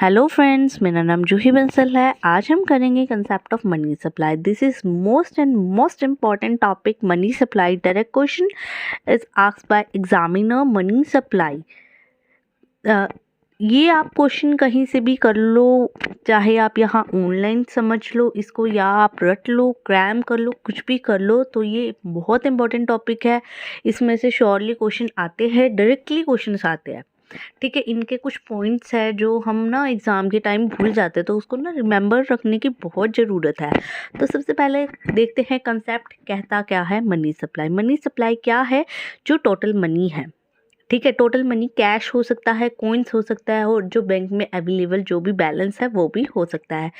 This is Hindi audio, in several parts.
हेलो फ्रेंड्स, मेरा नाम जूही बंसल है। आज हम करेंगे concept of money supply. This is most important topic. Money supply direct question is asked by examiner. Money supply ये आप क्वेश्चन कहीं से भी कर लो, चाहे आप यहाँ ऑनलाइन समझ लो इसको या आप रट लो, क्रैम कर लो, कुछ भी कर लो, तो ये बहुत इंपॉर्टेंट टॉपिक है। इसमें से श्योरली क्वेश्चन आते हैं, डायरेक्टली क्वेश्चन आते हैं। ठीक है, इनके कुछ पॉइंट्स है जो हम ना एग्ज़ाम के टाइम भूल जाते हैं, तो उसको ना रिमेंबर रखने की बहुत ज़रूरत है। तो सबसे पहले देखते हैं कंसेप्ट कहता क्या है मनी सप्लाई। मनी सप्लाई क्या है? जो टोटल मनी है, ठीक है, टोटल मनी कैश हो सकता है, कॉइन्स हो सकता है, और जो बैंक में अवेलेबल जो भी बैलेंस है वो भी हो सकता है।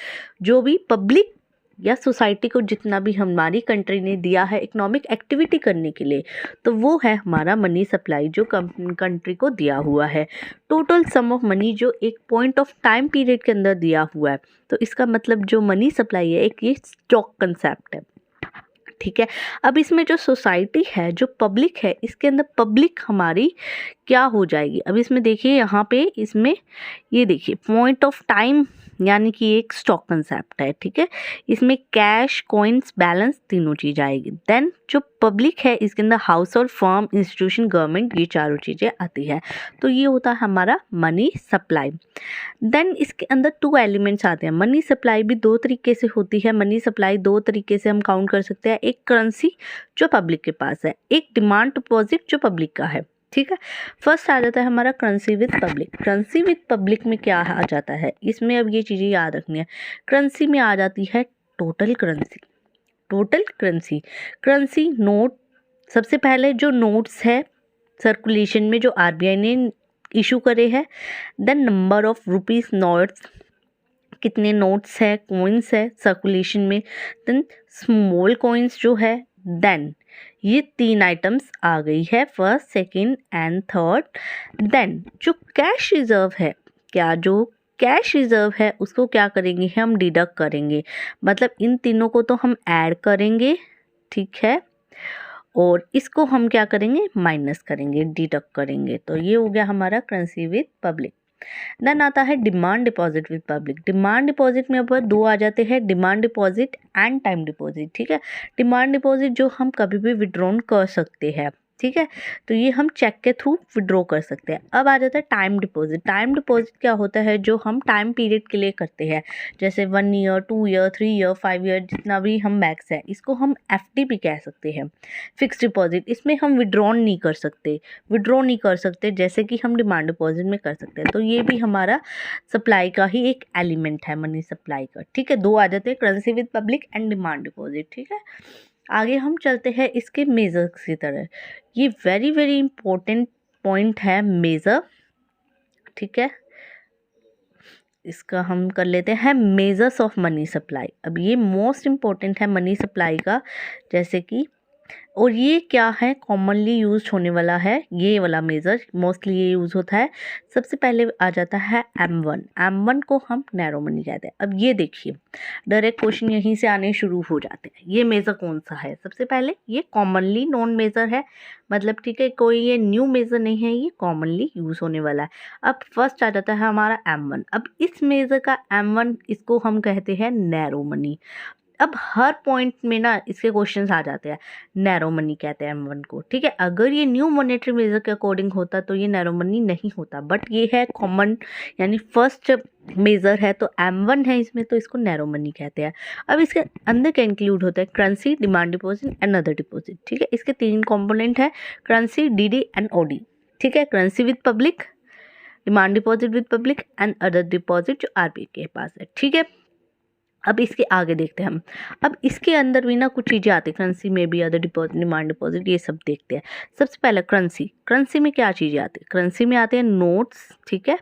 जो भी पब्लिक या सोसाइटी को जितना भी हमारी कंट्री ने दिया है इकोनॉमिक एक्टिविटी करने के लिए, तो वो है हमारा मनी सप्लाई जो कंट्री को दिया हुआ है। टोटल सम ऑफ मनी जो एक पॉइंट ऑफ टाइम पीरियड के अंदर दिया हुआ है। तो इसका मतलब जो मनी सप्लाई है एक ये स्टॉक कंसेप्ट है। ठीक है, अब इसमें जो सोसाइटी है, जो पब्लिक है, इसके अंदर पब्लिक हमारी क्या हो जाएगी? अब इसमें देखिए, यहाँ पे इसमें ये देखिए पॉइंट ऑफ टाइम यानी कि एक स्टॉक कंसेप्ट है। ठीक है, इसमें कैश, कॉइन्स, बैलेंस तीनों चीज आएगी। देन जो पब्लिक है इसके अंदर house hold, firm, institution, government, ये चारों चीजें आती है। तो ये होता है हमारा मनी सप्लाई। देन इसके अंदर टू एलिमेंट्स आते हैं। मनी सप्लाई भी दो तरीके से होती है। मनी सप्लाई दो तरीके से हम काउंट कर सकते हैं। एक करेंसी जो पब्लिक के पास है, एक डिमांड डिपॉजिट जो पब्लिक का है। ठीक है, फर्स्ट आ जाता है हमारा currency with public. Currency with public में क्या आ जाता है? इसमें अब ये चीज़ें याद रखनी है। करेंसी में आ जाती है total currency. Total currency, currency note, सबसे पहले जो नोट्स है सर्कुलेशन में जो आरबीआई ने इशू करे हैं। Then number of rupees notes, कितने नोट्स है, कॉइन्स है सर्कुलेशन में। देन स्मॉल कॉइन्स जो है। देन ये तीन आइटम्स आ गई है, first, second and third. Then जो कैश रिजर्व है, क्या जो कैश रिजर्व है उसको क्या करेंगे हम? डिडक्ट करेंगे। मतलब इन तीनों को तो हम ऐड करेंगे, ठीक है, और इसको हम क्या करेंगे? माइनस करेंगे, डिडक्ट करेंगे। तो ये हो गया हमारा करेंसी विद पब्लिक। देन आता है demand deposit with public. Demand deposit में अब दो आ जाते हैं, demand deposit and time deposit. ठीक है, डिमांड डिपॉजिट जो हम कभी भी विड्रॉ कर सकते हैं। ठीक है, तो ये हम चेक के थ्रू विड्रॉ कर सकते हैं। अब आ जाता है टाइम डिपॉजिट। टाइम डिपॉजिट क्या होता है? जो हम टाइम पीरियड के लिए करते हैं, जैसे 1 ईयर, 2 ईयर, 3 ईयर, 5 ईयर, जितना भी हम मैक्स है, इसको हम एफडी भी कह सकते हैं। फिक्स डिपॉजिट, इसमें हम विड्रॉ नहीं कर सकते, जैसे कि हम डिमांड डिपॉजिट में कर सकते हैं। तो ये भी हमारा सप्लाई का ही एक एलिमेंट है, मनी सप्लाई का। ठीक है, दो आ जाते हैं, currency with public and demand deposit. ठीक है, आगे हम चलते हैं इसके मेजर्स की तरह। ये वेरी वेरी इंपॉर्टेंट पॉइंट है, मेजर। ठीक है, इसका हम कर लेते हैं मेजर्स ऑफ मनी सप्लाई। अब ये मोस्ट इम्पोर्टेंट है मनी सप्लाई का, जैसे कि, और ये क्या है? कॉमनली यूज होने वाला है, ये वाला मेजर मोस्टली ये यूज होता है। सबसे पहले आ जाता है M1। M1 को हम नैरो मनी कहते हैं। अब ये देखिए, डायरेक्ट क्वेश्चन यहीं से आने शुरू हो जाते हैं। ये मेजर कौन सा है? सबसे पहले ये कॉमनली नोन मेजर है, मतलब ठीक है, कोई ये न्यू मेजर नहीं है, ये कॉमनली यूज होने वाला है। अब फर्स्ट आ जाता है हमारा M1। अब इस मेजर का M1, इसको हम कहते हैं नैरो मनी। अब हर पॉइंट में ना इसके क्वेश्चंस आ जाते हैं, नैरो मनी कहते हैं M1 को। ठीक है, अगर ये न्यू मॉनेटरी मेजर के अकॉर्डिंग होता तो ये नैरो मनी नहीं होता, बट ये है कॉमन, यानी फर्स्ट मेजर है तो M1 है इसमें, तो इसको नैरो मनी कहते हैं। अब इसके अंदर क्या इंक्लूड होता है? Currency, demand deposit and other deposit. ठीक है, इसके तीन कॉम्पोनेंट है, करेंसी, DD एंड OD। ठीक है, currency with public, demand deposit with public and other deposit जो आरबीआई के पास है। ठीक है, अब इसके आगे देखते हैं हम। अब इसके अंदर भी ना कुछ चीज़ें आती हैं, करेंसी में भी अदर डिपॉजिट, डिमांड डिपॉजिट, ये सब देखते हैं। सबसे पहले करेंसी। करेंसी में क्या चीज़ें आती है? करेंसी में आते हैं नोट्स, ठीक है,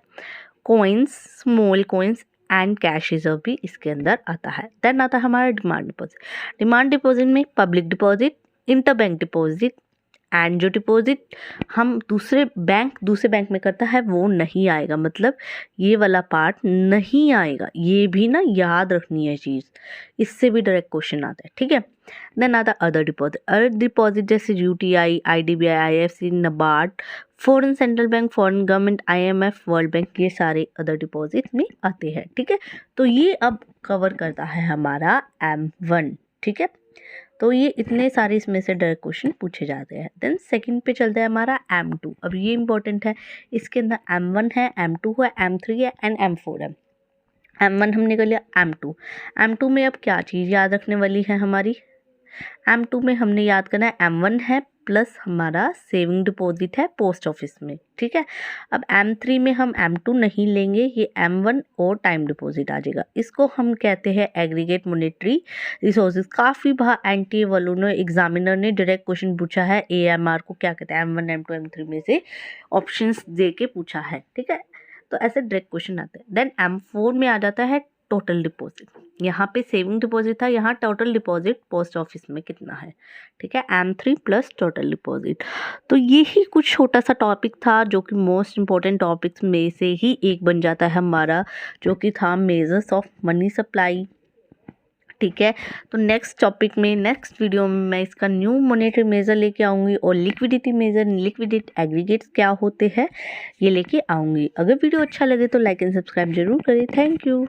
coins, small coins and cash reserve भी इसके अंदर आता है। देन आता है हमारा डिमांड डिपॉजिट। डिमांड डिपॉजिट में public deposit, interbank deposit and जो डिपॉजिट हम दूसरे बैंक में करता है वो नहीं आएगा, मतलब ये वाला पार्ट नहीं आएगा। ये भी ना याद रखनी है चीज़, इससे भी डायरेक्ट क्वेश्चन आता है, ठीक है। देन आता अदर डिपॉजिट जैसे UTI, IDBI, IFC, NABARD, foreign central bank, foreign government, IMF, world bank, ये सारे अदर डिपॉजिट में आते हैं, ठीक है। तो ये अब कवर करता है हमारा M1, ठीक है। तो ये इतने सारे इसमें से डायरेक्ट क्वेश्चन पूछे जाते हैं। देन सेकंड पे चलता है हमारा M2। अब ये इंपॉर्टेंट है, इसके अंदर M1 है, M2 है, M3 है एंड M4 है। M1 हमने कर लिया, M2 में अब क्या चीज़ याद रखने वाली है हमारी, M2 में हमने याद करना है M1 है प्लस हमारा सेविंग डिपॉजिट है पोस्ट ऑफिस में, ठीक है। अब M3 में हम M2 नहीं लेंगे, ये M1 और टाइम डिपॉजिट आ जाएगा। इसको हम कहते हैं एग्रीगेट मॉनेटरी रिसोर्सेज। काफ़ी बार एनटीए वालों ने, एग्जामिनर ने डायरेक्ट क्वेश्चन पूछा है AMR को क्या कहते हैं, M1 M2 M3 में से ऑप्शंस दे के पूछा है, ठीक है। तो ऐसे डायरेक्ट क्वेश्चन आते हैं। देन M4 में आ जाता है टोटल डिपॉजिट। यहाँ पे सेविंग डिपॉजिट था, यहाँ टोटल डिपॉजिट पोस्ट ऑफिस में कितना है, ठीक है। M3 plus total deposit. तो यही कुछ छोटा सा टॉपिक था जो कि मोस्ट इम्पॉर्टेंट टॉपिक्स में से ही एक बन जाता है हमारा, जो कि था मेजर्स ऑफ मनी सप्लाई, ठीक है। तो नेक्स्ट टॉपिक में, नेक्स्ट वीडियो में मैं इसका न्यू मॉनेटरी मेजर लेके आऊँगी और लिक्विडिटी मेजर, लिक्विडिटी एग्रीगेट्स क्या होते हैं ये लेके आऊँगी। अगर वीडियो अच्छा लगे तो लाइक एंड सब्सक्राइब जरूर करें। Thank you.